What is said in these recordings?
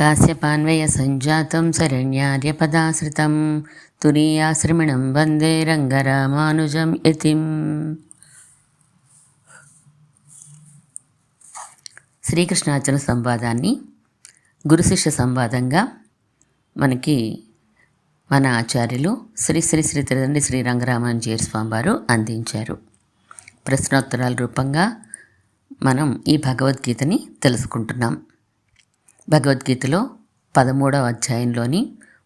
కాశ్యపాన్వయ సంజాతం శరణ్యార్యపదాశ్రితం తురీయాశ్రమణం వందే రంగరామానుజం యతిం. శ్రీకృష్ణార్జున సంవాదాన్ని గురు శిష్య సంవాదంగా మనకి మన ఆచార్యులు శ్రీ శ్రీ శ్రీ తిరుదండి శ్రీ రంగరామానుజీయ స్వామి వారు అందించారు. ప్రశ్నోత్తరాల రూపంగా మనం ఈ భగవద్గీతని తెలుసుకుంటున్నాం. భగవద్గీతలో 13వ అధ్యాయంలోని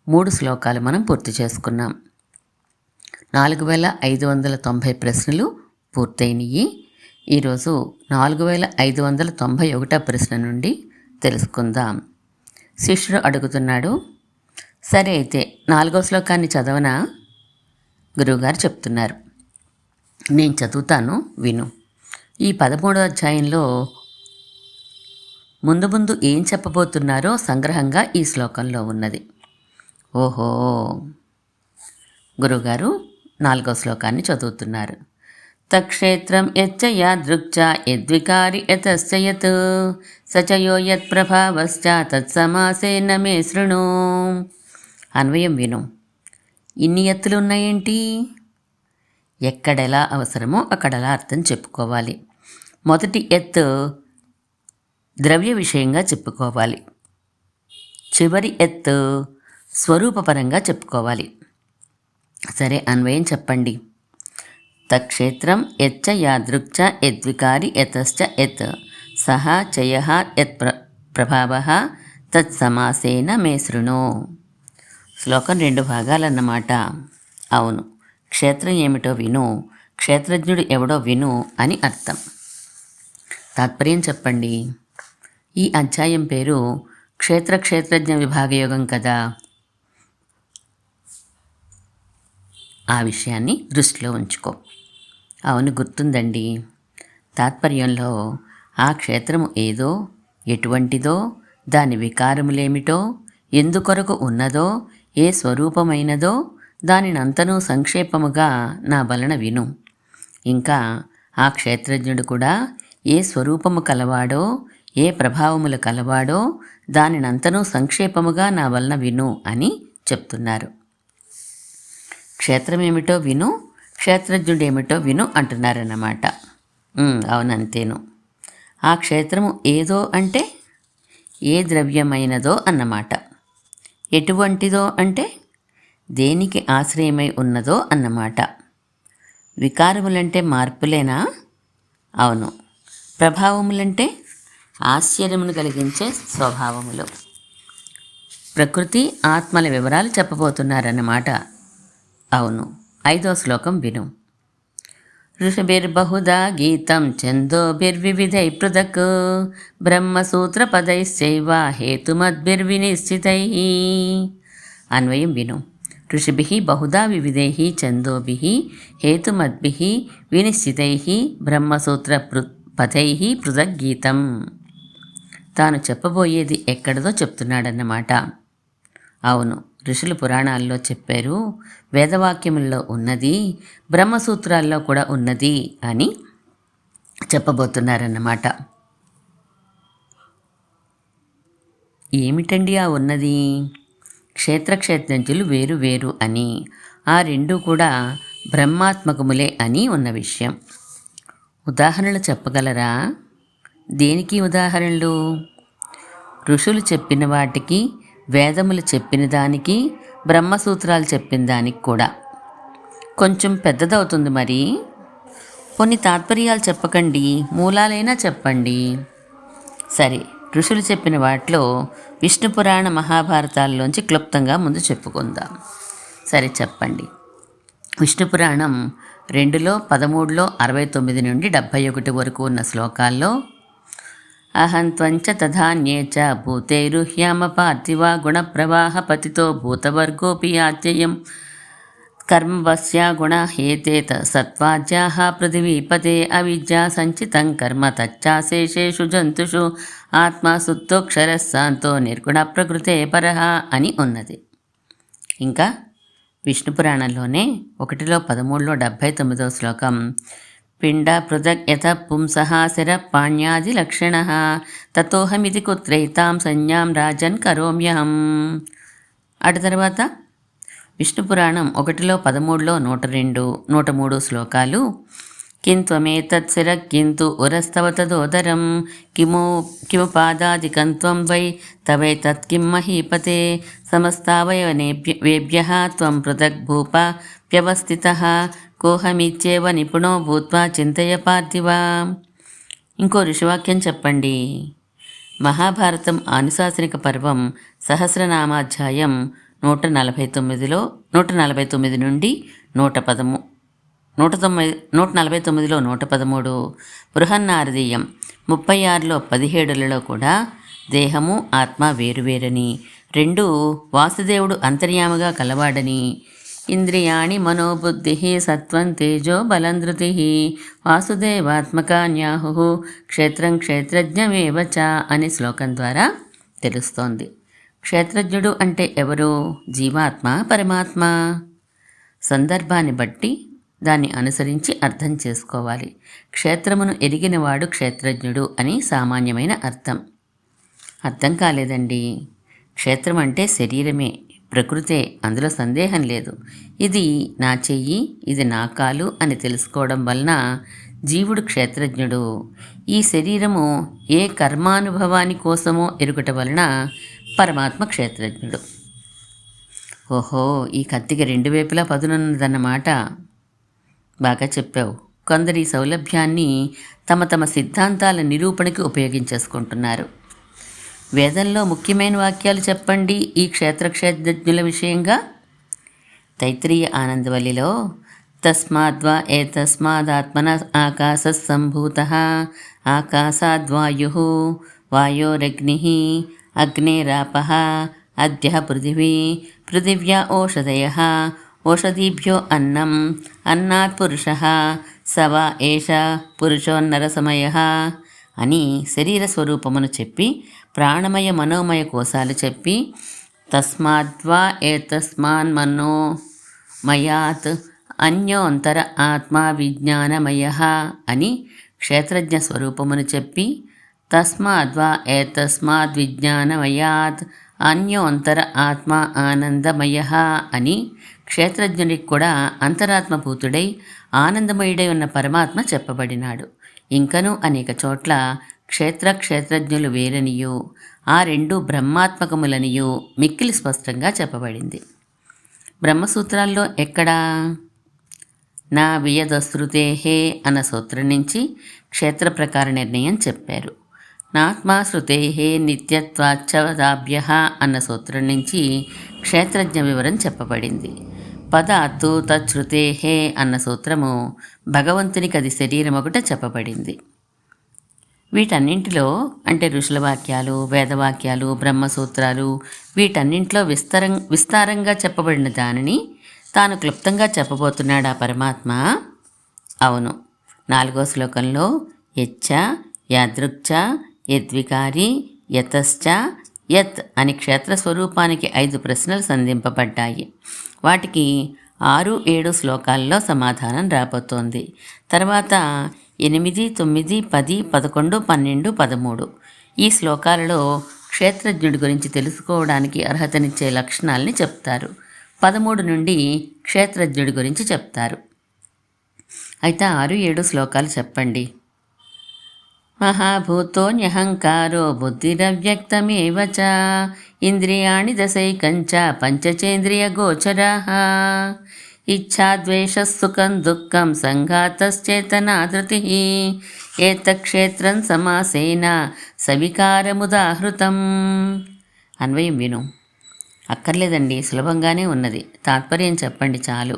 3 శ్లోకాలు మనం పూర్తి చేసుకున్నాం. 4590 ప్రశ్నలు పూర్తయినాయి. ఈరోజు 4591 ప్రశ్న నుండి తెలుసుకుందాం. శిష్యుడు అడుగుతున్నాడు, సరే అయితే 4వ శ్లోకాన్ని చదవనా? గురువుగారు చెప్తున్నారు, నేను చదువుతాను, విను. ఈ 13వ అధ్యాయంలో ముందు ముందు ఏం చెప్పబోతున్నారో సంగ్రహంగా ఈ శ్లోకంలో ఉన్నది. ఓహో, గురుగారు 4వ శ్లోకాన్ని చదువుతున్నారు. తక్షేత్రం యచ్చ యాదృక్చ యద్వికారి యతశ్చ యత్ సచయో యత్ ప్రభావశ్చ తత్సమాసేన మే శృణు. అన్వయం విను. ఇన్ని ఎత్తులు ఉన్నాయేంటి? ఎక్కడెలా అవసరమో అక్కడలా అర్థం చెప్పుకోవాలి. మొదటి ఎత్తు ద్రవ్య విషయంగా చెప్పుకోవాలి. చివరి ఎత్తు స్వరూపపరంగా చెప్పుకోవాలి. సరే, అన్వయం చెప్పండి. తక్షేత్రం యచ్చ యాదృక్చ యద్వికారి యతశ్చ యత్ సహ చయ యత్ ప్రభావ తత్సమాసేన మే శృణు. శ్లోకం 2 భాగాలన్నమాట. అవును, క్షేత్రం ఏమిటో విను, క్షేత్రజ్ఞుడు ఎవడో విను అని అర్థం. తాత్పర్యం చెప్పండి. ఈ అధ్యాయం పేరు క్షేత్రజ్ఞ విభాగయోగం కదా. ఆ విషయాన్ని దృష్టిలో ఉంచుకో. అవును, గుర్తుందండి. తాత్పర్యంలో ఆ క్షేత్రము ఏదో, ఎటువంటిదో, దాని వికారములేమిటో, ఎందుకొరకు ఉన్నదో, ఏ స్వరూపమైనదో దానినంతనూ సంక్షేపముగా నా వలన విను. ఇంకా ఆ క్షేత్రజ్ఞుడు కూడా ఏ స్వరూపము కలవాడో, ఏ ప్రభావములు కలవాడో దానినంతనూ సంక్షేపముగా నా వలన విను అని చెప్తున్నారు. క్షేత్రమేమిటో విను, క్షేత్రజ్ఞుడేమిటో విను అంటున్నారన్నమాట. అవునంతేను. ఆ క్షేత్రము ఏదో అంటే ఏ ద్రవ్యమైనదో అన్నమాట. ఎటువంటిదో అంటే దేనికి ఆశ్రయమై ఉన్నదో అన్నమాట. వికారములంటే మార్పులేనా? అవును. ప్రభావములంటే ఆశ్చర్యమును కలిగించే స్వభావములు. ప్రకృతి ఆత్మల వివరాలు చెప్పబోతున్నారన్నమాట. అవును. 5వ శ్లోకం విను. ఋషభిర్బహుదా గీతం ఛందోభిర్వివిధై పృథక్ బ్రహ్మసూత్రపదైశ్చైవ హేతుమద్భిర్వినిశ్చితై. అన్వయం విను. ఋషిభిః బహుదా వివిధైః ఛందోభిః హేతుమద్భిః వినిశ్చితైః బ్రహ్మసూత్రపదైః పృథక్ గీతం. తాను చెప్పబోయేది ఎక్కడదో చెప్తున్నాడన్నమాట. అవును, ఋషులు పురాణాల్లో చెప్పారు, వేదవాక్యముల్లో ఉన్నది, బ్రహ్మసూత్రాల్లో కూడా ఉన్నది అని చెప్పబోతున్నారన్నమాట. ఏమిటండి ఆ ఉన్నది? క్షేత్రజ్ఞులు వేరు వేరు అని, ఆ రెండూ కూడా బ్రహ్మాత్మకములే అని ఉన్న విషయం. ఉదాహరణలు చెప్పగలరా? దేనికి ఉదాహరణలు? ఋషులు చెప్పిన వాటికి, వేదములు చెప్పిన దానికి, బ్రహ్మసూత్రాలు చెప్పిన దానికి కూడా. కొంచెం పెద్దదవుతుంది మరి. కొన్ని తాత్పర్యాలు చెప్పకండి, మూలాలైనా చెప్పండి. సరే, ఋషులు చెప్పిన వాటిలో విష్ణు పురాణ మహాభారతాల్లోంచి క్లుప్తంగా ముందు చెప్పుకుందాం. సరే, చెప్పండి. విష్ణు పురాణం 2లో 13లో 69 నుండి 71 వరకు ఉన్న శ్లోకాల్లో అహం త్వంచ తథాన్యే చ భూతైరుహ్యామ పార్థివా గుణప్రవాహ పతితో భూతవర్గోపి యాత్యయం కర్మవస్యా గుణ హేతేత సత్వాజ్యాః పృథివీపతే అవిద్యా సంచితం కర్మ తచ్చాశేషేషు జంతుషు ఆత్మా సుత్తోక్షరస్సాంతో నిర్గుణ ప్రకృతే పరః అని ఉన్నది. ఇంకా విష్ణు పురాణంలోనే 1లో 13లో 79వ శ్లోకం పిండ పృథక్ యథ పుంసః శరః పాణ్యాదిలక్షణः తతోహమితి కుత్రైతాం సంజ్ఞాం రాజన్ కరోమ్యహం. అటు తర్వాత విష్ణు పురాణం 1లో 13లో 102 103 శ్లోకాలు. కింత్వమేతత్ శిరః కింతు ఉరస్తవ తదోదరం కిము పాదాదికం త్వం వై తవైతత్ కిం మహీపతే సమస్తావయవనేభ్యః త్వం పృథక్ భూప వ్యవస్థితః కోహమిత్యేవ నిపుణో భూత్వా చింతయ పార్థివ. ఇంకో ఋషివాక్యం చెప్పండి. మహాభారతం ఆనుశాసనిక పర్వం సహస్రనామాధ్యాయం 149 నుండి 149లో 113, బృహన్నారదీయం 36లో 17లలో కూడా దేహము ఆత్మ వేరువేరని, రెండు వాసుదేవుడు అంతర్యామగా కలవాడని, ఇంద్రియాణి మనోబుద్ధి సత్వం తేజో బలం ధృతి వాసుదేవాత్మకాన్యాహు క్షేత్రం క్షేత్రజ్ఞమేవ చ అనే శ్లోకం ద్వారా తెలుస్తోంది. క్షేత్రజ్ఞుడు అంటే ఎవరు? జీవాత్మ, పరమాత్మ. సందర్భాన్ని బట్టి దాన్ని అనుసరించి అర్థం చేసుకోవాలి. క్షేత్రమును ఎరిగినవాడు క్షేత్రజ్ఞుడు అని సామాన్యమైన అర్థం. అర్థం కాలేదండి. క్షేత్రం అంటే శరీరమే, ప్రకృతే, అందులో సందేహం లేదు. ఇది నా చెయ్యి, ఇది నా కాలు అని తెలుసుకోవడం వలన జీవుడు క్షేత్రజ్ఞుడు. ఈ శరీరము ఏ కర్మానుభవాని కోసమో ఎరుగట వలన పరమాత్మ క్షేత్రజ్ఞుడు. ఓహో, ఈ కత్తికి 2 వైపులా పదునున్నదన్నమాట. బాగా చెప్పావు. కొందరు ఈ సౌలభ్యాన్ని తమ సిద్ధాంతాల నిరూపణకి ఉపయోగించేసుకుంటున్నారు. వేదంలో ముఖ్యమైన వాక్యాలు చెప్పండి ఈ క్షేత్రజ్ఞుల విషయంగా. తైత్రీయ ఆనందవల్లిలో తస్మాద్వా ఏతస్మాదాత్మన ఆకాశః సంభూతః ఆకాశాద్వాయుః వాయోరగ్నిః అగ్నేరాపః అద్యః పృథివీ పృథివ్యా ఓషధయః ఓషధీభ్యో అన్నం అన్నాత్ పురుషః స వా ఏష పురుషోన్నరసమయః అని శరీర స్వరూపమును చెప్పి ప్రాణమయ మనోమయ కోశాలు చెప్పి తస్మాద్వా ఏతస్మాన్మనోమయాత్ అన్యోంతర ఆత్మా విజ్ఞానమయః అని క్షేత్రజ్ఞ స్వరూపమును చెప్పి తస్మాద్వా ఏతస్మాద్విజ్ఞానమయాత్ అన్యోంతర ఆత్మ ఆనందమయః అని క్షేత్రజ్ఞుడికి కూడా అంతరాత్మభూతుడై ఆనందమయుడై ఉన్న పరమాత్మ చెప్పబడినాడు. ఇంకనూ అనేక చోట్ల క్షేత్రజ్ఞులు వేరనియు ఆ రెండు బ్రహ్మాత్మకములనియు మిక్కిలి స్పష్టంగా చెప్పబడింది. బ్రహ్మసూత్రాల్లో ఎక్కడా? నా వియదశ్రుతేహే అన్న సూత్రం నుంచి క్షేత్ర ప్రకార నిర్ణయం చెప్పారు. నాత్మా శృతేహే నిత్యత్వాచ్చవదాభ్యః అన్న సూత్రం నుంచి క్షేత్రజ్ఞ వివరం చెప్పబడింది. పదాత్తు తచ్ఛృతేహే అన్న సూత్రము భగవంతునికి అది శరీరం ఒకట చెప్పబడింది. వీటన్నింటిలో అంటే ఋషుల వాక్యాలు, వేదవాక్యాలు, బ్రహ్మసూత్రాలు వీటన్నింటిలో విస్తారంగా చెప్పబడిన దానిని తాను క్లుప్తంగా చెప్పబోతున్నాడు ఆ పరమాత్మ. అవును, 4వ శ్లోకంలో యచ్చ యాదృక్చ యద్వికారి యతశ్చ యత్ అని క్షేత్ర స్వరూపానికి 5 ప్రశ్నలు సంధింపబడ్డాయి. వాటికి 6, 7 శ్లోకాల్లో సమాధానం రాబోతోంది. తర్వాత 8, 9, 10, 11, 12, 13 ఈ శ్లోకాలలో క్షేత్రజ్ఞుడి గురించి తెలుసుకోవడానికి అర్హతనిచ్చే లక్షణాలని చెప్తారు. 13 నుండి క్షేత్రజ్ఞుడి గురించి చెప్తారు. అయితే 6, 7 శ్లోకాలు చెప్పండి. మహాభూతోన్యహంకారో బుద్ధిరవ్యక్తమేవ చ ఇంద్రియాణి దశైకంచ పంచచేంద్రియ గోచరాః ఇచ్ఛాద్వేషస్సుఖం దుఃఖం సంఘాతశ్చేతనాధృతిః ఏతక్షేత్రం సమాసేన సవికారముదాహృతం. అన్వయం విను. అక్కర్లేదండి, సులభంగానే ఉన్నది. తాత్పర్యం చెప్పండి చాలు.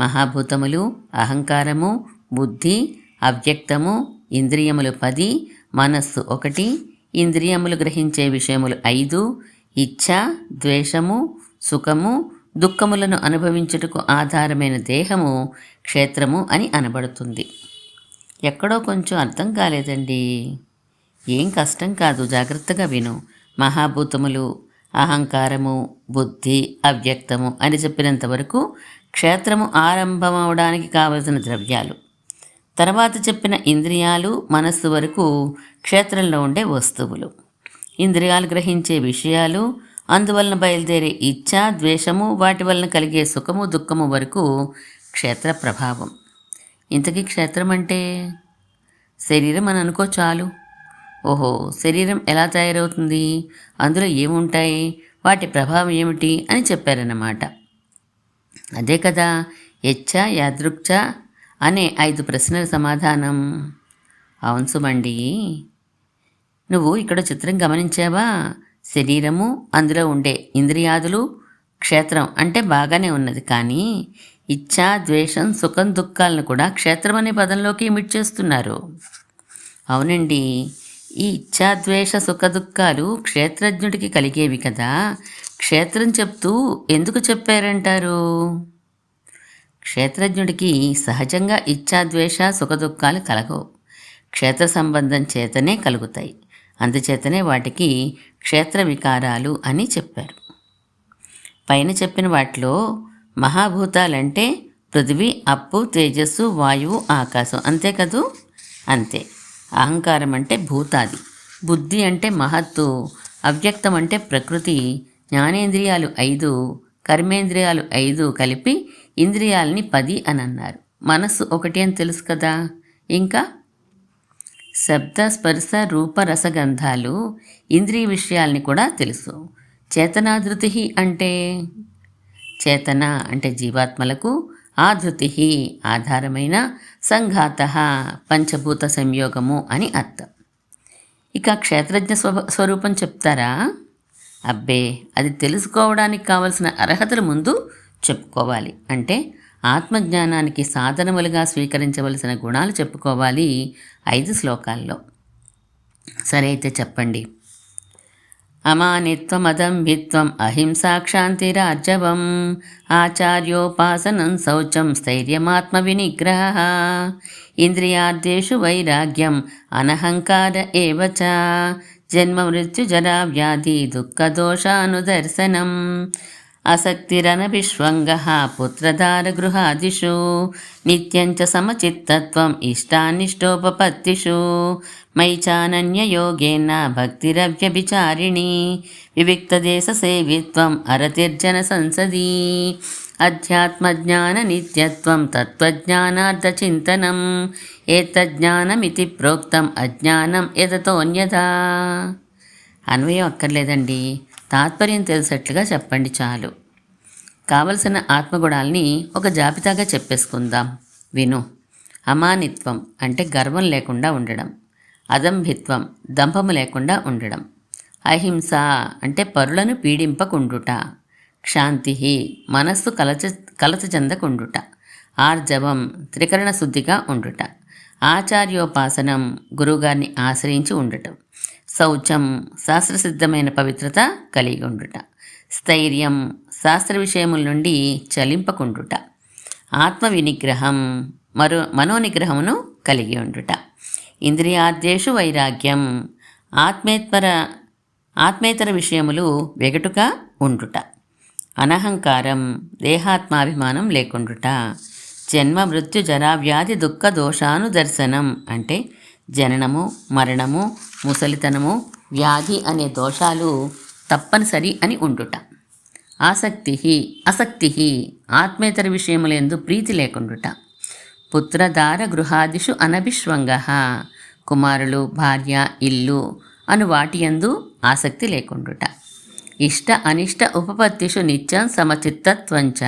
మహాభూతములు అహంకారము, బుద్ధి, అవ్యక్తము, ఇంద్రియములు 10, మనస్సు 1, ఇంద్రియములు గ్రహించే విషయములు 5, ఇచ్ఛ, ద్వేషము, సుఖము, దుఃఖములను అనుభవించుటకు ఆధారమైన దేహము క్షేత్రము అని అనబడుతుంది. ఎక్కడో కొంచెం అర్థం కాలేదండి. ఏం కష్టం కాదు, జాగ్రత్తగా విను. మహాభూతములు, అహంకారము, బుద్ధి, అవ్యక్తము అని చెప్పినంత వరకు క్షేత్రము ఆరంభమవడానికి కావలసిన ద్రవ్యాలు. తర్వాత చెప్పిన ఇంద్రియాలు మనస్సు వరకు క్షేత్రంలో ఉండే వస్తువులు. ఇంద్రియాలు గ్రహించే విషయాలు, అందువలన బయలుదేరే ఇచ్ఛ, ద్వేషము, వాటి వలన కలిగే సుఖము, దుఃఖము వరకు క్షేత్ర ప్రభావం. ఇంతకీ క్షేత్రం అంటే శరీరం అని అనుకో చాలు. ఓహో, శరీరం ఎలా తయారవుతుంది, అందులో ఏముంటాయి, వాటి ప్రభావం ఏమిటి అని చెప్పారన్నమాట. అదే కదా యచ్చ యాదృక్చ అనే 5 ప్రశ్నల సమాధానం. అవును సుమండి, నువ్వు ఇక్కడ చిత్రం గమనించావా? శరీరము, అందులో ఉండే ఇంద్రియాదులు, క్షేత్రం అంటే బాగానే ఉన్నది. కానీ ఇచ్ఛా, ద్వేషం, సుఖం, దుఃఖాలను కూడా క్షేత్రం అనే పదంలోకి ఇమిడ్చేస్తున్నారు. అవునండి, ఈ ఇచ్ఛా, ద్వేష, సుఖ దుఃఖాలు క్షేత్రజ్ఞుడికి కలిగేవి కదా. క్షేత్రం చెప్తూ ఎందుకు చెప్పారంటారు? క్షేత్రజ్ఞుడికి సహజంగా ఇచ్ఛా, ద్వేష, సుఖ దుఃఖాలు కలగవు. క్షేత్ర సంబంధం చేతనే కలుగుతాయి. అందుచేతనే వాటికి క్షేత్ర వికారాలు అని చెప్పారు. పైన చెప్పిన వాటిలో మహాభూతాలంటే పృథివీ, అప్పు, తేజస్సు, వాయువు, ఆకాశం, అంతే కదూ? అంతే. అహంకారం అంటే భూతాది, బుద్ధి అంటే మహత్తు, అవ్యక్తం అంటే ప్రకృతి, జ్ఞానేంద్రియాలు 5, కర్మేంద్రియాలు 5 కలిపి ఇంద్రియాలని 10 అని అన్నారు. మనస్సు 1 అని తెలుసు కదా. ఇంకా శబ్ద, స్పర్శ, రూప, రసగంధాలు ఇంద్రియ విషయాల్ని కూడా తెలుసు. చేతనాధృతి అంటే చేతన అంటే జీవాత్మలకు, ఆధృతి ఆధారమైన, సంఘాత పంచభూత సంయోగము అని అర్థం. ఇక క్షేత్రజ్ఞ స్వరూపం చెప్తారా? అబ్బే, అది తెలుసుకోవడానికి కావలసిన అర్హతలు ముందు చెప్పుకోవాలి. అంటే ఆత్మజ్ఞానానికి సాధనములుగా స్వీకరించవలసిన గుణాలు చెప్పుకోవాలి 5 శ్లోకాల్లో. సరే అయితే చెప్పండి. అమానిత్వం, అదంభిత్వం, అహింసా, క్షాంతిరార్జవం, ఆచార్యోపాసనం, శౌచం, స్థైర్యమాత్మ వినిగ్రహ, ఇంద్రియార్థేషు వైరాగ్యం, అనహంకార ఏవ చ, జన్మ మృత్యు జరా వ్యాధి దుఃఖదోషానుదర్శనం, ఆసక్తిరనభిష్వంగ పుత్రధార గృహాదిషు, నిత్యంచ సమచిత్తత్వం ఇష్టానిష్టోపపత్తిషు, మయి చానన్యయోగేన భక్తిరవ్యభిచారిణి, వివిక్తదేశ సేవిత్వం అరతిర్జన సంసదీ, అధ్యాత్మజ్ఞాన నిత్యత్వం తత్వజ్ఞానార్థచింతనం, ఏతజ్ఞానమితి ప్రోక్తం అజ్ఞానం యతతోన్యథా. అన్వయం అక్కర్లేదండి, తాత్పర్యం తెలిసేట్లుగా చెప్పండి చాలు. కావలసిన ఆత్మగుణాల్ని ఒక జాబితాగా చెప్పేసుకుందాం, విను. అమానిత్వం అంటే గర్వం లేకుండా ఉండడం. అదంభిత్వం దంభము లేకుండా ఉండడం. అహింస అంటే పరులను పీడింపకుండుట. క్షాంతి మనస్సు కలత చెందకుండుట. ఆర్జవం త్రికరణ శుద్ధిగా ఉండుట. ఆచార్యోపాసనం గురువుగారిని ఆశ్రయించి ఉండటం. శౌచం శాస్త్రసిద్ధమైన పవిత్రత కలిగి ఉండుట. స్థైర్యం శాస్త్ర విషయముల నుండి చలింపకుండుట. ఆత్మ వినిగ్రహం మనోనిగ్రహమును కలిగి ఉండుట. ఇంద్రియార్థేషు వైరాగ్యం ఆత్మేతర విషయములు వెగటుగా ఉండుట. అనహంకారం దేహాత్మాభిమానం లేకుండుట. జన్మ మృత్యు జరా వ్యాధి దుఃఖ దోషాను దర్శనం అంటే జననము, మరణము, ముసలితనము, వ్యాధి అనే దోషాలు తప్పనిసరి అని ఉండుట. అసక్తి ఆత్మేతర విషయములందు ప్రీతి లేకుండుట. పుత్రధార గృహాదిషు అనభిష్వంగ కుమారులు, భార్య, ఇల్లు అను వాటియందు ఆసక్తి లేకుండుట. ఇష్ట అనిష్ట ఉపపత్తిషు నిత్యం సమచిత్తత్వంచ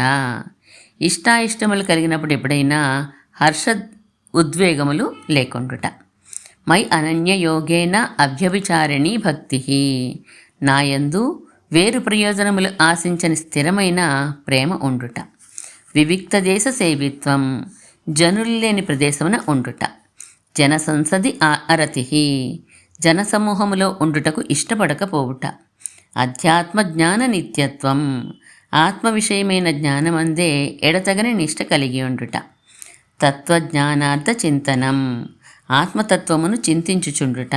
ఇష్టాయిష్టములు కలిగినప్పుడు ఎప్పుడైనా హర్ష ఉద్వేగములు లేకుండుట. మై అనన్యయోగేన అభ్యభిచారిణీ భక్తి నాయందు వేరు ప్రయోజనములు ఆశించని స్థిరమైన ప్రేమ ఉండుట. వివిక్త దేశ సేవిత్వం జనులు లేని ప్రదేశమున ఉండుట. జనసంసది అరతి జనసమూహములో ఉండుటకు ఇష్టపడకపోవుట. అధ్యాత్మ జ్ఞాన నిత్యత్వం ఆత్మ విషయమైన జ్ఞానమందే ఎడతగని నిష్ట కలిగి ఉండుట. తత్వజ్ఞానార్థ చింతనం ఆత్మతత్వమును చింతించుచుండుట.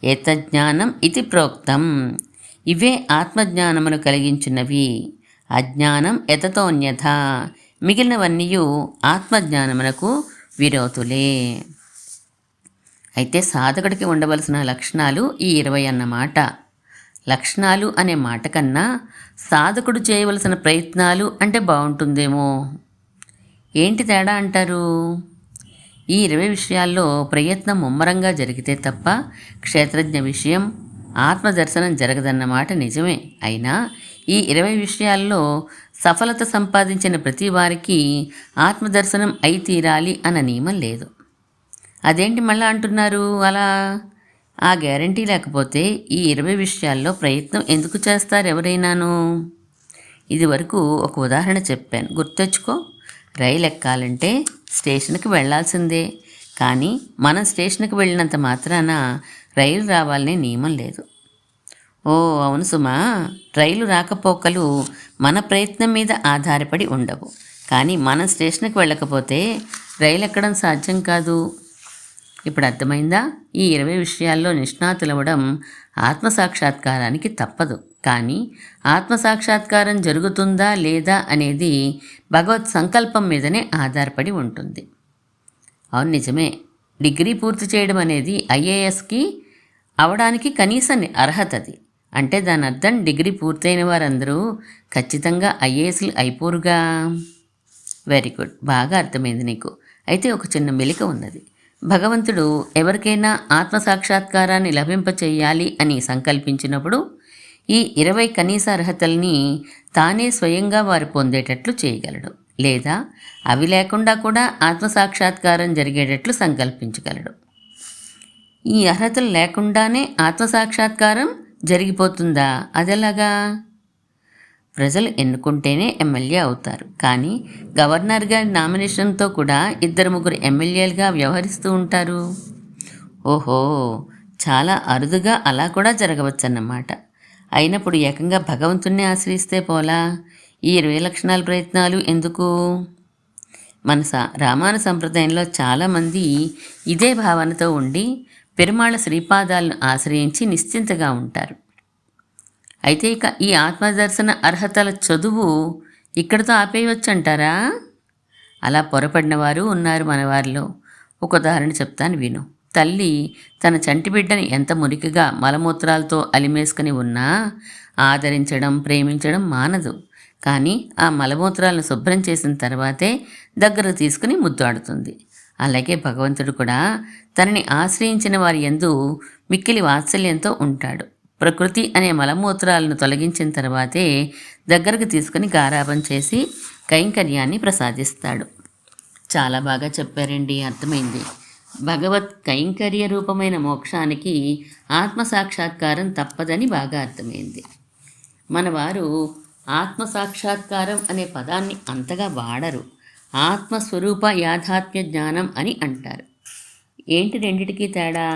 ఏతజ్ఞానం ఇది ప్రోక్తం ఇవే ఆత్మజ్ఞానమును కలిగించున్నవి. అజ్ఞానం యతతోన్యథ మిగిలినవన్నీయు ఆత్మజ్ఞానమునకు విరోతులే. అయితే సాధకుడికి ఉండవలసిన లక్షణాలు ఈ 20 అన్నమాట. లక్షణాలు అనే మాట కన్నా సాధకుడు చేయవలసిన ప్రయత్నాలు అంటే బాగుంటుందేమో. ఏంటి తేడా అంటారు? ఈ 20 విషయాల్లో ప్రయత్నం ముమ్మరంగా జరిగితే తప్ప క్షేత్రజ్ఞ విషయం, ఆత్మదర్శనం జరగదన్నమాట నిజమే. అయినా ఈ 20 విషయాల్లో సఫలత సంపాదించిన ప్రతి వారికి ఆత్మదర్శనం అయి తీరాలి అన్న నియమం లేదు. అదేంటి మళ్ళా అంటున్నారు అలా? ఆ గ్యారంటీ లేకపోతే ఈ 20 విషయాల్లో ప్రయత్నం ఎందుకు చేస్తారు ఎవరైనాను? ఇది వరకు ఒక ఉదాహరణ చెప్పాను, గుర్తెచ్చుకో. రైలు ఎక్కాలంటే స్టేషన్కి వెళ్ళాల్సిందే, కానీ మనం స్టేషన్కి వెళ్ళినంత మాత్రాన రైలు రావాలనే నియమం లేదు. ఓ అవును సుమా, రైలు రాకపోకలు మన ప్రయత్నం మీద ఆధారపడి ఉండవు. కానీ మనం స్టేషన్కి వెళ్ళకపోతే రైలు ఎక్కడం సాధ్యం కాదు. ఇప్పుడు అర్థమైందా? ఈ 20 విషయాల్లో నిష్ణాతులవ్వడం ఆత్మసాక్షాత్కారానికి తప్పదు. కానీ ఆత్మసాక్షాత్కారం జరుగుతుందా లేదా అనేది భగవత్ సంకల్పం మీదనే ఆధారపడి ఉంటుంది. అవును నిజమే. డిగ్రీ పూర్తి చేయడం అనేది ఐఏఎస్కి అవడానికి కనీస అర్హతది. అంటే దాని అర్థం డిగ్రీ పూర్తయిన వారందరూ ఖచ్చితంగా ఐఏఎస్లు అయిపోరుగా. వెరీ గుడ్, బాగా అర్థమైంది నీకు. అయితే ఒక చిన్న మెలిక ఉన్నది. భగవంతుడు ఎవరికైనా ఆత్మసాక్షాత్కారాన్ని లభింపచేయాలి అని సంకల్పించినప్పుడు ఈ 20 కనీస అర్హతల్ని తానే స్వయంగా వారు పొందేటట్లు చేయగలడు, లేదా అవి లేకుండా కూడా ఆత్మసాక్షాత్కారం జరిగేటట్లు సంకల్పించగలడు. ఈ అర్హతలు లేకుండానే ఆత్మసాక్షాత్కారం జరిగిపోతుందా? అదెలాగా? ప్రజలు ఎన్నుకుంటేనే ఎమ్మెల్యే అవుతారు, కానీ గవర్నర్ గారి నామినేషన్తో కూడా 2-3 ఎమ్మెల్యేలుగా వ్యవహరిస్తూ ఉంటారు. ఓహో, చాలా అరుదుగా అలా కూడా జరగవచ్చన్నమాట. అయినప్పుడు ఏకంగా భగవంతుణ్ణి ఆశ్రయిస్తే పోలా? ఈ 20 లక్షణాల ప్రయత్నాలు ఎందుకు? మన రామాను సంప్రదాయంలో చాలామంది ఇదే భావనతో ఉండి పెరుమాళ శ్రీపాదాలను ఆశ్రయించి నిశ్చింతగా ఉంటారు. అయితే ఇక ఈ ఆత్మదర్శన అర్హతల చదువు ఇక్కడితో ఆపేయవచ్చంటారా? అలా పొరపడిన వారు ఉన్నారు మన వారిలో. ఒక ఉదాహరణ చెప్తాను విను. తల్లి తన చంటి బిడ్డని ఎంత మురికిగా మలమూత్రాలతో అలిమేసుకుని ఉన్నా ఆదరించడం, ప్రేమించడం మానదు. కానీ ఆ మలమూత్రాలను శుభ్రం చేసిన తర్వాతే దగ్గర తీసుకుని ముద్దాడుతుంది. అలాగే భగవంతుడు కూడా తనని ఆశ్రయించిన వారి యందు మిక్కిలి వాత్సల్యంతో ఉంటాడు. ప్రకృతి అనే మలమూత్రాలను తొలగించిన తర్వాతే దగ్గరకు తీసుకుని గారాబం చేసి కైంకర్యాన్ని ప్రసాదిస్తాడు. చాలా బాగా చెప్పారండి, అర్థమైంది. భగవత్ కైంకర్య రూపమైన మోక్షానికి ఆత్మసాక్షాత్కారం తప్పదని బాగా అర్థమైంది. మనవారు ఆత్మసాక్షాత్కారం అనే పదాన్ని అంతగా వాడరు. ఆత్మస్వరూప యాథాత్మ్య జ్ఞానం అని అంటారు. ఏంటి రెండిటికీ తేడా?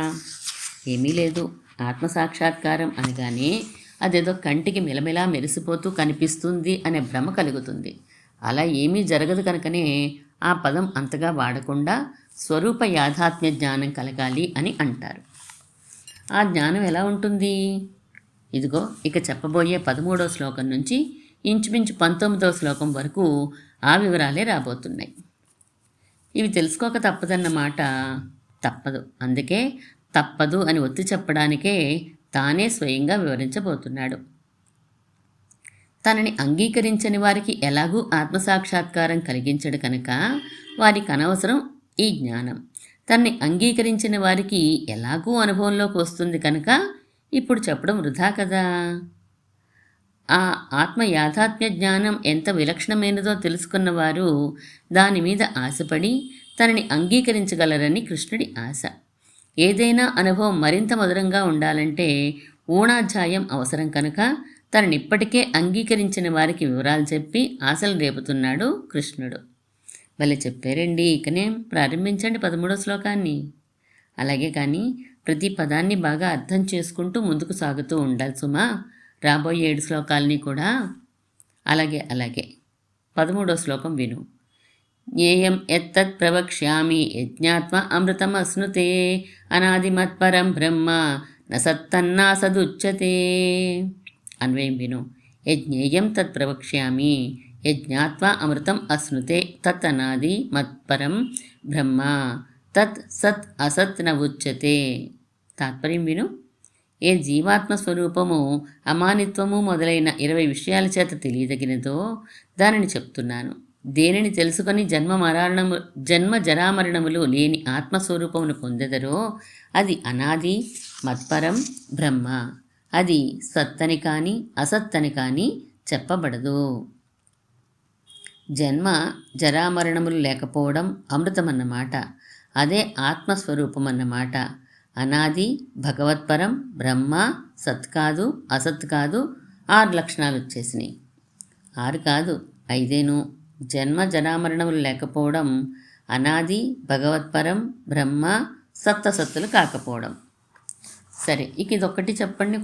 ఏమీ లేదు. ఆత్మసాక్షాత్కారం అనగానే అదేదో కంటికి మెలమెలా మెరిసిపోతూ కనిపిస్తుంది అనే భ్రమ కలుగుతుంది. అలా ఏమీ జరగదు కనుకనే ఆ పదం అంతగా వాడకుండా స్వరూప యాథాత్మ్య జ్ఞానం కలగాలి అని అంటారు. ఆ జ్ఞానం ఎలా ఉంటుంది? ఇదిగో ఇక చెప్పబోయే 13వ శ్లోకం నుంచి ఇంచుమించు 19వ శ్లోకం వరకు ఆ వివరాలే రాబోతున్నాయి. ఇవి తెలుసుకోక తప్పదన్నమాట. తప్పదు. అందుకే తప్పదు అని ఒత్తి చెప్పడానికే తానే స్వయంగా వివరించబోతున్నాడు. తనని అంగీకరించని వారికి ఎలాగూ ఆత్మసాక్షాత్కారం కలిగించడు కనుక వారికి అనవసరం ఈ జ్ఞానం. తనని అంగీకరించిన వారికి ఎలాగూ అనుభవంలోకి వస్తుంది కనుక ఇప్పుడు చెప్పడం వృధా కదా. ఆ ఆత్మ యాథాత్మ్య జ్ఞానం ఎంత విలక్షణమైనదో తెలుసుకున్నవారు దాని మీద ఆశపడి తనని అంగీకరించగలరని కృష్ణుడి ఆశ. ఏదైనా అనుభవం మరింత మధురంగా ఉండాలంటే ఊణాధ్యాయం అవసరం కనుక తననిప్పటికే అంగీకరించిన వారికి వివరాలు చెప్పి ఆశలు రేపుతున్నాడు కృష్ణుడు. భలే చెప్పారండి. ఇకనే ప్రారంభించండి 13వ శ్లోకాన్ని. అలాగే కానీ ప్రతి పదాన్ని బాగా అర్థం చేసుకుంటూ ముందుకు సాగుతూ ఉండాలి సుమా. రాబోయే 7 శ్లోకాలని కూడా అలాగే 13వ శ్లోకం విను. జ్ఞేయం ఎత్తత్ ప్రవక్ష్యామి యజ్ఞాత్మ అమృతమశ్నుతే అనాదిమత్పరం బ్రహ్మ న సత్తన్నాసదుచ్యతే. అన్వయం విను. యజ్ఞేయం తత్ ప్రవక్ష్యామి, యజ్ఞాత్వా అమృతం అశ్నుతే తత్ అనాది మత్పరం బ్రహ్మ తత్ సత్ అసత్ న ఉచ్యతే. తాత్పర్యం విను. ఏ జీవాత్మ స్వరూపము అమానిత్వము మొదలైన 20 విషయాల చేత తెలియదగినదో దానిని చెప్తున్నాను. దేనిని తెలుసుకొని జన్మ జరామరణములు లేని ఆత్మస్వరూపమును పొందెదరో అది అనాది మత్పరం బ్రహ్మ. అది సత్తని కానీ అసత్తని కానీ చెప్పబడదు. జన్మ జరామరణములు లేకపోవడం అమృతమన్నమాట. అదే ఆత్మస్వరూపం అన్నమాట. అనాది భగవత్పరం బ్రహ్మ సత్ కాదు అసత్ కాదు. 6 లక్షణాలు వచ్చేసినాయి. 6 కాదు 5. జన్మ జరామరణములు లేకపోవడం, అనాది భగవత్పరం బ్రహ్మ సప్తసత్తులు కాకపోవడం. సరే, ఇక ఇదొక్కటి చెప్పండి,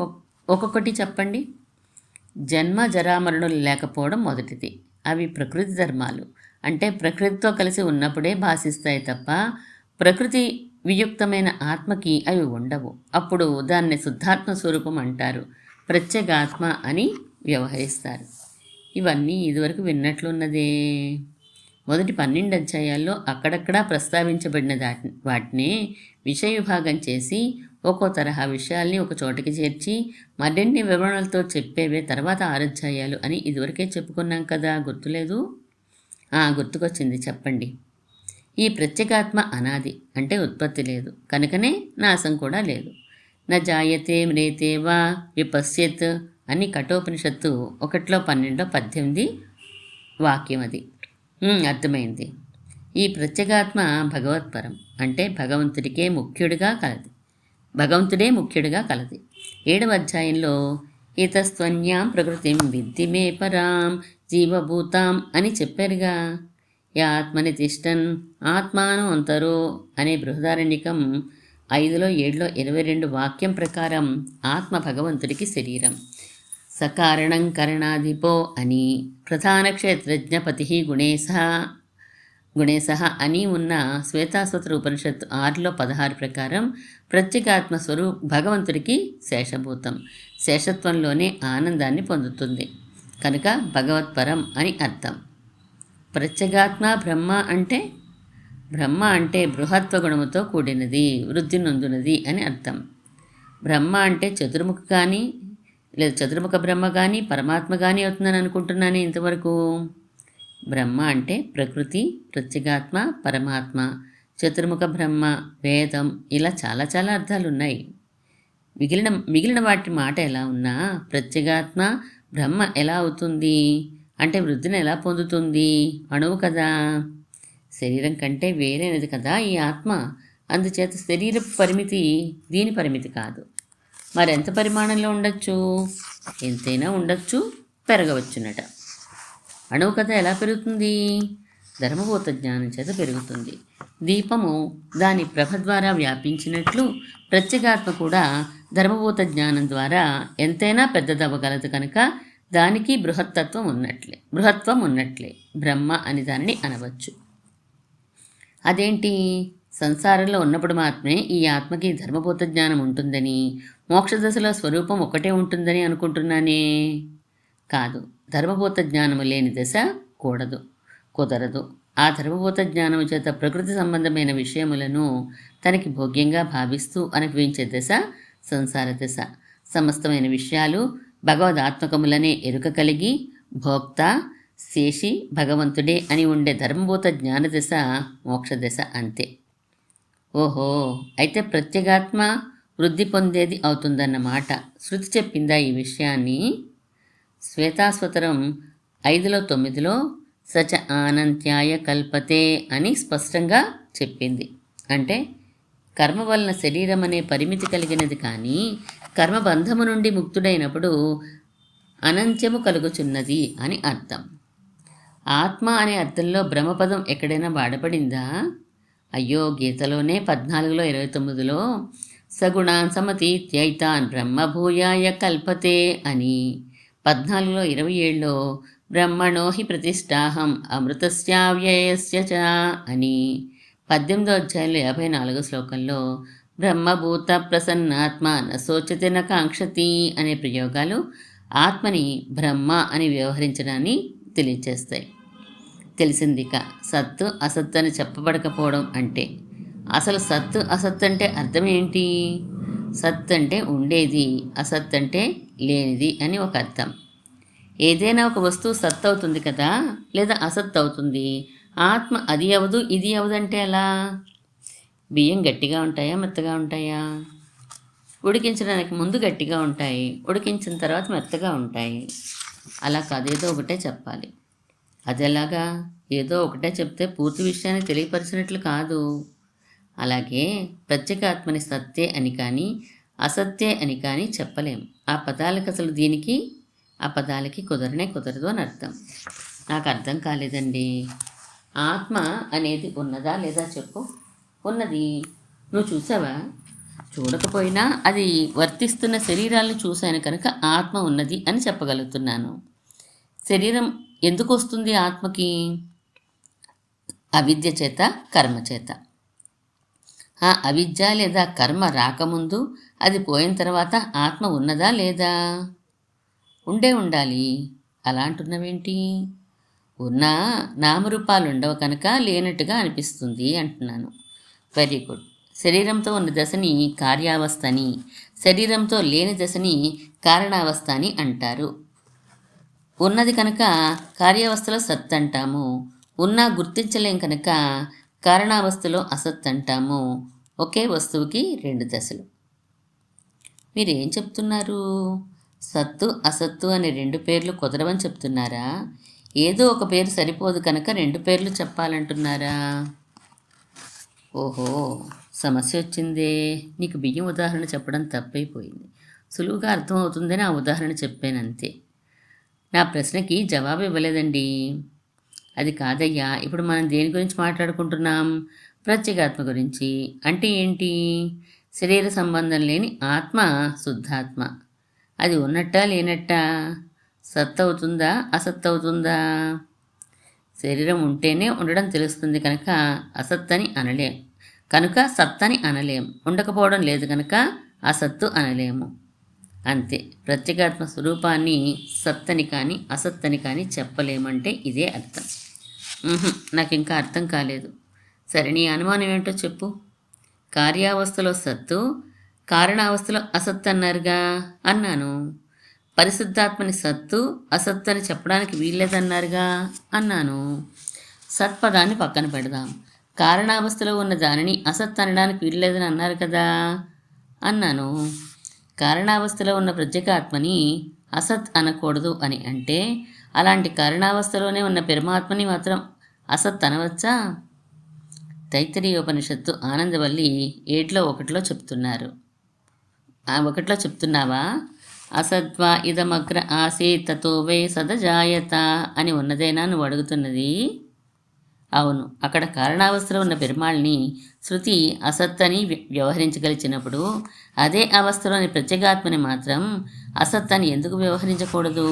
ఒక్కొక్కటి చెప్పండి. జన్మ జరామరణులు లేకపోవడం మొదటిది. అవి ప్రకృతి ధర్మాలు. అంటే ప్రకృతితో కలిసి ఉన్నప్పుడే భాషిస్తాయి తప్ప ప్రకృతి వియుక్తమైన ఆత్మకి అవి ఉండవు. అప్పుడు దాన్ని శుద్ధాత్మ స్వరూపం అంటారు. ప్రత్యేగాత్మ అని వ్యవహరిస్తారు. ఇవన్నీ ఇదివరకు విన్నట్లున్నదే. మొదటి 12 అధ్యాయాల్లో అక్కడక్కడా ప్రస్తావించబడిన వాటిని విషయ విభాగం చేసి ఒక్కో తరహా విషయాల్ని ఒక చోటకి చేర్చి మరిన్ని వివరణలతో చెప్పేవే తర్వాత 6 అధ్యాయాలు అని ఇదివరకే చెప్పుకున్నాం కదా, గుర్తులేదు? గుర్తుకొచ్చింది, చెప్పండి. ఈ ప్రత్యేగాత్మ అనాది, అంటే ఉత్పత్తి లేదు, కనుకనే నాశం కూడా లేదు. న జాయతే మ్రేతే వా విపశ్యత్ అని కఠోపనిషత్తు 1:12-18 వాక్యం. అది అర్థమైంది. ఈ ప్రత్యేగాత్మ భగవత్పరం, అంటే భగవంతుడే ముఖ్యుడిగా కలది. 7వ అధ్యాయంలో ఇతస్త్వన్యాం ప్రకృతిం విద్ధి మే పరాం జీవభూతాం అని చెప్పారుగా. ఆత్మని తిష్టన్ ఆత్మాను అంతరో అనే బృహదారణ్యకం 5లో 7లో 22 వాక్యం ప్రకారం ఆత్మ భగవంతుడికి శరీరం. సకారణం కరణాధిపో అని ప్రధాన క్షేత్రజ్ఞపతి గుణేశ అని ఉన్న శ్వేతాస్వతర ఉపనిషత్తు 6లో 16 ప్రకారం ప్రత్యేగాత్మ భగవంతుడికి శేషభూతం. శేషత్వంలోనే ఆనందాన్ని పొందుతుంది కనుక భగవత్పరం అని అర్థం. ప్రత్యేగాత్మ బ్రహ్మ అంటే బృహత్వ గుణముతో కూడినది, వృద్ధి నొందునది అని అర్థం. బ్రహ్మ అంటే చతుర్ముఖ కానీ లేదా చతుర్ముఖ బ్రహ్మ కానీ పరమాత్మ కానీ అవుతుందని అనుకుంటున్నాను ఇంతవరకు. బ్రహ్మ అంటే ప్రకృతి, ప్రత్యేగాత్మ, పరమాత్మ, చతుర్ముఖ బ్రహ్మ, వేదం, ఇలా చాలా చాలా అర్థాలు ఉన్నాయి. మిగిలిన వాటి మాట ఎలా ఉన్నా ప్రత్యేగాత్మ బ్రహ్మ ఎలా అవుతుంది అంటే వృద్ధిని ఎలా పొందుతుంది? అణువు కదా, శరీరం కంటే వేరేనది కదా ఈ ఆత్మ. అందుచేత శరీరపు పరిమితి దీని పరిమితి కాదు. మరెంత పరిమాణంలో ఉండొచ్చు? ఎంతైనా ఉండొచ్చు, పెరగవచ్చునట. అణువు కథ ఎలా పెరుగుతుంది? ధర్మభూత జ్ఞానం చేత పెరుగుతుంది. దీపము దాని ప్రభ ద్వారా వ్యాపించినట్లు ప్రత్యేగాత్మ కూడా ధర్మభూత జ్ఞానం ద్వారా ఎంతైనా పెద్దదవ్వగలదు కనుక దానికి బృహత్వం ఉన్నట్లే బ్రహ్మ అని దానిని అనవచ్చు. అదేంటి? సంసారంలో ఉన్నప్పుడు మాత్రమే ఈ ఆత్మకి ధర్మభూత జ్ఞానం ఉంటుందని, మోక్ష దశలో స్వరూపం ఒకటే ఉంటుందని అనుకుంటున్నానే. కాదు, ధర్మభూత జ్ఞానము లేని దశ కుదరదు. ఆ ధర్మభూత జ్ఞానము చేత ప్రకృతి సంబంధమైన విషయములను తనకి భోగ్యంగా భావిస్తూ అనుభవించే దశ సంసార దశ. సమస్తమైన విషయాలు భగవదాత్మకములనే ఎరుక కలిగి భోక్త శేషి భగవంతుడే అని ఉండే ధర్మభూత జ్ఞానదశ మోక్షదశ అంతే. ఓహో, అయితే ప్రత్యేగాత్మ వృద్ధి పొందేది అవుతుందన్నమాట. శృతి చెప్పిందా ఈ విషయాన్ని? శ్వేతాస్వతరం 5:9లో సచ ఆనంత్యాయ కల్పతే అని స్పష్టంగా చెప్పింది. అంటే కర్మ వలన శరీరం అనే పరిమితి కలిగినది, కానీ కర్మబంధము నుండి ముక్తుడైనప్పుడు అనంత్యము కలుగుచున్నది అని అర్థం. ఆత్మ అనే అర్థంలో బ్రహ్మపదం ఎక్కడైనా వాడబడిందా? అయ్యో, గీతలోనే 14:29లో సగుణాన్ సమతీత్యైతాన్ బ్రహ్మభూయాయ కల్పతే అని, 14:27లో బ్రహ్మణో హి ప్రతిష్టాహం అమృతస్యావ్యయస్య చ అని, 18వ అధ్యాయంలో 54వ శ్లోకంలో బ్రహ్మభూత ప్రసన్నాత్మ నశోచతి న కాంక్షతి అనే ప్రయోగాలు ఆత్మని బ్రహ్మ అని వ్యవహరించడాన్ని తెలియచేస్తాయి. తెలిసిందిక సత్తు అసత్తు అని చెప్పబడకపోవడం అంటే. అసలు సత్తు అసత్తు అంటే అర్థం ఏంటి? సత్ అంటే ఉండేది, అసత్ అంటే లేనిది అని ఒక అర్థం. ఏదైనా ఒక వస్తువు సత్ అవుతుంది కదా, లేదా అసత్ అవుతుంది. ఆత్మ అది అవదు ఇది అవదు అంటే ఎలా? బియ్యం గట్టిగా ఉంటాయా మెత్తగా ఉంటాయా? ఉడికించడానికి ముందు గట్టిగా ఉంటాయి, ఉడికించిన తర్వాత మెత్తగా ఉంటాయి. అలా కాదు, ఏదో ఒకటే చెప్పాలి. అదెలాగా? ఏదో ఒకటే చెప్తే పూర్తి విషయాన్ని తెలియపరిచినట్లు కాదు. అలాగే ప్రత్యేకాత్మని సత్తే అని కానీ అసత్యే అని కానీ చెప్పలేం. ఆ పదాలకు అసలు దీనికి ఆ పదాలకి కుదరనే కుదరదు అని అర్థం. నాకు అర్థం కాలేదండి. ఆత్మ అనేది ఉన్నదా లేదా చెప్పు. ఉన్నది. నువ్వు చూసావా? చూడకపోయినా అది వర్తిస్తున్న శరీరాలను చూశాను కనుక ఆత్మ ఉన్నది అని చెప్పగలుగుతున్నాను. శరీరం ఎందుకు వస్తుంది ఆత్మకి? అవిద్య చేత, కర్మ చేత. ఆ అవిద్య లేదా కర్మ రాకముందు, అది పోయిన తర్వాత ఆత్మ ఉన్నదా లేదా? ఉండాలి. అలా అంటున్నవేంటి? ఉన్నా నామరూపాలు ఉండవు కనుక లేనట్టుగా అనిపిస్తుంది అంటున్నాను. Very good. శరీరంతో ఉన్న దశని కార్యావస్థ అని, శరీరంతో లేని దశని కారణావస్థ అని అంటారు. ఉన్నది కనుక కార్యావస్థలో సత్ అంటాము, ఉన్నా గుర్తించలేం కనుక కారణావస్థలో అసత్ అంటాము. ఒకే వస్తువుకి రెండు దశలు. మీరేం చెప్తున్నారు? సత్తు అసత్తు అనే రెండు పేర్లు కుదరవని చెప్తున్నారా? ఏదో ఒక పేరు సరిపోదు కనుక రెండు పేర్లు చెప్పాలంటున్నారా? ఓహో, సమస్య వచ్చిందే. నీకు బియ్యం ఉదాహరణ చెప్పడం తప్పైపోయింది. సులువుగా అర్థమవుతుందని ఆ ఉదాహరణ చెప్పానంతే. నా ప్రశ్నకి జవాబు ఇవ్వలేదండి. అది కాదయ్యా, ఇప్పుడు మనం దేని గురించి మాట్లాడుకుంటున్నాం? ప్రత్యేగాత్మ గురించి. అంటే ఏంటి? శరీర సంబంధం లేని ఆత్మ శుద్ధాత్మ. అది ఉన్నట్టా లేనట్టా? సత్ అవుతుందా అసత్ అవుతుందా? శరీరం ఉంటేనే ఉండడం తెలుస్తుంది కనుక అసత్ అని అనలేం, కనుక సత్ అని అనలేం. ఉండకపోవడం లేదు కనుక అసత్తు అనలేము. అంతే. ప్రత్యేగాత్మ స్వరూపాన్ని సత్తని కానీ అసత్తని కానీ చెప్పలేమంటే ఇదే అర్థం. నాకు ఇంకా అర్థం కాలేదు. సరే, నీ అనుమానం ఏంటో చెప్పు. కార్యావస్థలో సత్తు, కారణావస్థలో అసత్తు అన్నారుగా. అన్నాను. పరిశుద్ధాత్మని సత్తు అసత్తు అని చెప్పడానికి వీల్లేదన్నారుగా. అన్నాను. సత్పదాన్ని పక్కన పెడదాం. కారణావస్థలో ఉన్న దానిని అసత్ అనడానికి వీల్లేదని అన్నారు కదా. అన్నాను. కారణావస్థలో ఉన్న ప్రత్యేకాత్మని అసత్ అనకూడదు అని అంటే, అలాంటి కారణావస్థలోనే ఉన్న పరమాత్మని మాత్రం అసత్ అనవచ్చా? తైత్తరీయోపనిషత్తు ఆనందవల్లి 7:1 చెప్తున్నారు. ఆ 1 చెప్తున్నావా? అసద్వా ఇదమగ్ర ఆసీత్ తతో వై సదజాయత అని ఉన్నదేనా నువ్వు అడుగుతున్నది? అవును. అక్కడ కారణావస్థలో ఉన్న పెరుమాళ్ళని శృతి అసత్ అని వ్యవహరించగలిచినప్పుడు, అదే అవస్థలోని ప్రత్యేగాత్మని మాత్రం అసత్ అని ఎందుకు వ్యవహరించకూడదు?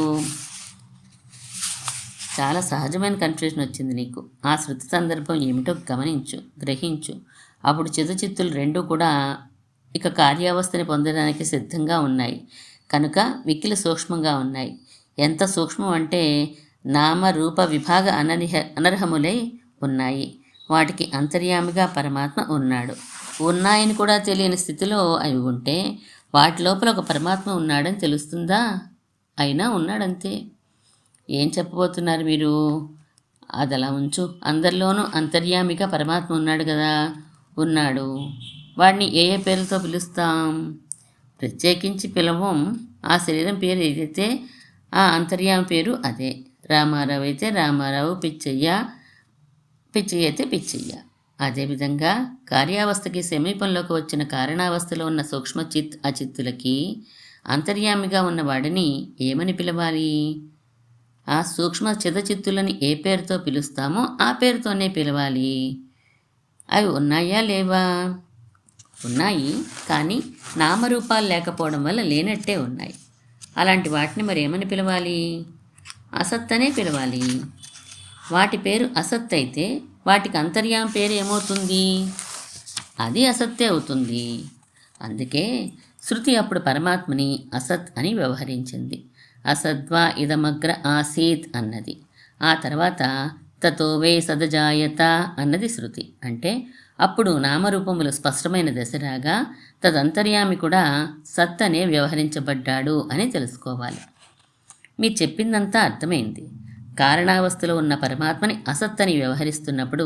చాలా సహజమైన కన్ఫ్యూజన్ వచ్చింది నీకు. ఆ శృతి సందర్భం ఏమిటో గమనించు, గ్రహించు. అప్పుడు చిత్తచిత్తులు రెండూ కూడా ఇక కార్యావస్థని పొందడానికి సిద్ధంగా ఉన్నాయి కనుక మిక్కిలి సూక్ష్మంగా ఉన్నాయి. ఎంత సూక్ష్మం అంటే నామ రూప విభాగ అనర్హములై ఉన్నాయి. వాటికి అంతర్యామిగా పరమాత్మ ఉన్నాడు. ఉన్నాయని కూడా తెలియని స్థితిలో అవి ఉంటే వాటి లోపల ఒక పరమాత్మ ఉన్నాడని తెలుస్తుందా? అయినా ఉన్నాడంతే. ఏం చెప్పబోతున్నారు మీరు? అదలా ఉంచు. అందరిలోనూ అంతర్యామిగా పరమాత్మ ఉన్నాడు కదా. ఉన్నాడు. వాడిని ఏ ఏ పేర్లతో పిలుస్తాం? ప్రత్యేకించి పిలవం. ఆ శరీరం పేరు ఏదైతే ఆ అంతర్యామి పేరు అదే. రామారావు అయితే రామారావు, పిచ్చయ్య అయితే పిచ్చయ్య. అదేవిధంగా కార్యావస్థకి సమీపంలోకి వచ్చిన కారణావస్థలో ఉన్న సూక్ష్మ చిత్ అచిత్తులకి అంతర్యామిగా ఉన్న వాడిని ఏమని పిలవాలి? ఆ సూక్ష్మ చిత్తచిత్తులని ఏ పేరుతో పిలుస్తామో ఆ పేరుతోనే పిలవాలి. అవి ఉన్నాయా లేవా? ఉన్నాయి, కానీ నామరూపాలు లేకపోవడం వల్ల లేనట్టే ఉన్నాయి. అలాంటి వాటిని మరి ఏమని పిలవాలి? అసత్ అనే పిలవాలి. వాటి పేరు అసత్ అయితే వాటికి అంతర్యామి పేరు ఏమవుతుంది? అది అసత్తే అవుతుంది. అందుకే శృతి అప్పుడు పరమాత్మని అసత్ అని వ్యవహరించింది. అసద్వా ఇదమగ్ర ఆసీత్ అన్నది. ఆ తర్వాత తతో వే సదజాయత అన్నది శృతి. అంటే అప్పుడు నామరూపములు స్పష్టమైన దశ రాగా తదంతర్యామి కూడా సత్ అనే వ్యవహరించబడ్డాడు అని తెలుసుకోవాలి. మీరు చెప్పిందంతా అర్థమైంది. కారణావస్థలో ఉన్న పరమాత్మని అసత్ అని వ్యవహరిస్తున్నప్పుడు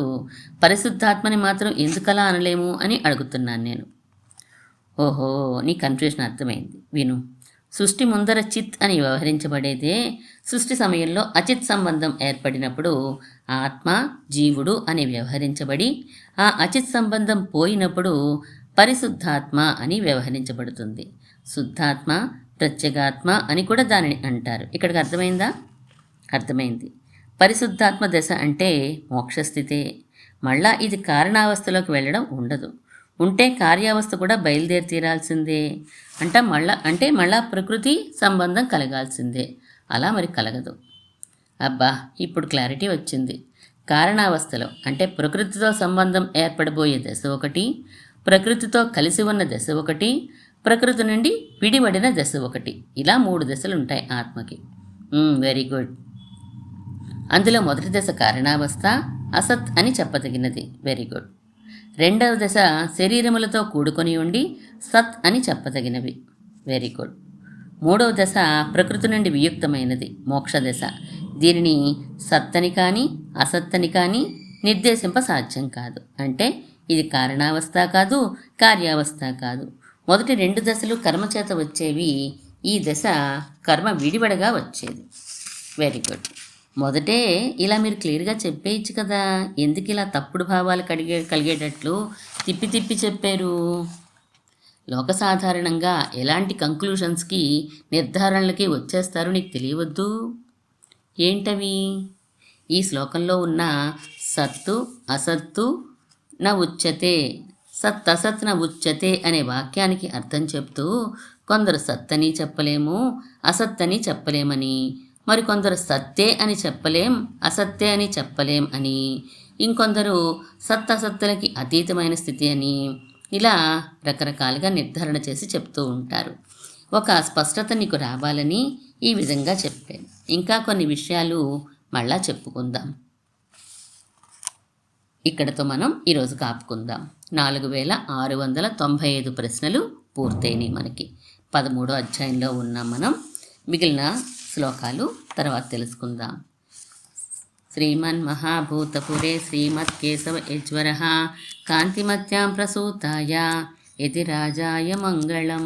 పరిశుద్ధాత్మని మాత్రం ఎందుకలా అనలేము అని అడుగుతున్నాను నేను. ఓహో, నీ కన్ఫ్యూషన్ అర్థమైంది. విను. సృష్టి ముందర చిత్ అని వ్యవహరించబడేదే సృష్టి సమయంలో అచిత్ సంబంధం ఏర్పడినప్పుడు ఆత్మ జీవుడు అని వ్యవహరించబడి ఆ అచిత్ సంబంధం పోయినప్పుడు పరిశుద్ధాత్మ అని వ్యవహరించబడుతుంది. శుద్ధాత్మ ప్రత్యేగాత్మ అని కూడా దానిని అంటారు. ఇక్కడికి అర్థమైందా? అర్థమైంది. పరిశుద్ధాత్మ దశ అంటే మోక్షస్థితే. మళ్ళా ఇది కారణావస్థలోకి వెళ్ళడం ఉండదు. ఉంటే కార్యావస్థ కూడా బయలుదేరి తీరాల్సిందే. అంటే మళ్ళా ప్రకృతి సంబంధం కలగాల్సిందే. అలా మరి కలగదు. అబ్బా, ఇప్పుడు క్లారిటీ వచ్చింది. కారణావస్థలో అంటే ప్రకృతితో సంబంధం ఏర్పడబోయే దశ ఒకటి, ప్రకృతితో కలిసి ఉన్న దశ ఒకటి, ప్రకృతి నుండి విడివడిన దశ ఒకటి, ఇలా 3 దశలు ఉంటాయి ఆత్మకి. Very good. అందులో మొదటి దశ కారణావస్థ, అసత్ అని చెప్పదగినది. Very good. రెండవ దశ శరీరములతో కూడుకొని ఉండి సత్ అని చెప్పదగినవి. Very good. మూడవ దశ ప్రకృతి నుండి వియుక్తమైనది, మోక్ష దశ. దీనిని సత్తని కానీ అసత్తని కానీ నిర్దేశింప సాధ్యం కాదు. అంటే ఇది కారణావస్థ కాదు, కార్యావస్థ కాదు. మొదటి 2 దశలు కర్మచేత వచ్చేవి, ఈ దశ కర్మ విడివడగా వచ్చేది. Very good. మొదటే ఇలా మీరు క్లియర్గా చెప్పేయచ్చు కదా, ఎందుకు ఇలా తప్పుడు భావాలు కలిగేటట్లు తిప్పి తిప్పి చెప్పారు? లోకసాధారణంగా ఎలాంటి కంక్లూషన్స్కి నిర్ధారణలకి వచ్చేస్తారో నీకు తెలియవద్దు. ఏంటవి? ఈ శ్లోకంలో ఉన్న సత్తు అసత్తు న ఉచ్యతే, సత్ అసత్ న ఉచ్యతే అనే వాక్యానికి అర్థం చెప్తూ కొందరు సత్తని చెప్పలేము, అసత్తని చెప్పలేమని, మరికొందరు సత్తే అని చెప్పలేం, అసత్తే అని చెప్పలేం అని, ఇంకొందరు సత్ అసత్తులకి అతీతమైన స్థితి అని, ఇలా రకరకాలుగా నిర్ధారణ చేసి చెప్తూ ఉంటారు. ఒక స్పష్టత నీకు రావాలని ఈ విధంగా చెప్పాను. ఇంకా కొన్ని విషయాలు మళ్ళా చెప్పుకుందాం. ఇక్కడతో మనం ఈరోజు కాపుకుందాం. 4695 ప్రశ్నలు పూర్తయినాయి మనకి. 13వ అధ్యాయంలో ఉన్నాం మనం. మిగిలిన శ్లోకాలు తర్వాత తెలుసుకుందాం. శ్రీమన్మహాభూతపురే శ్రీమత్కేశవ యజ్వర కాంతిమత్యాం ప్రసూతాయ యతి రాజాయ మంగళం.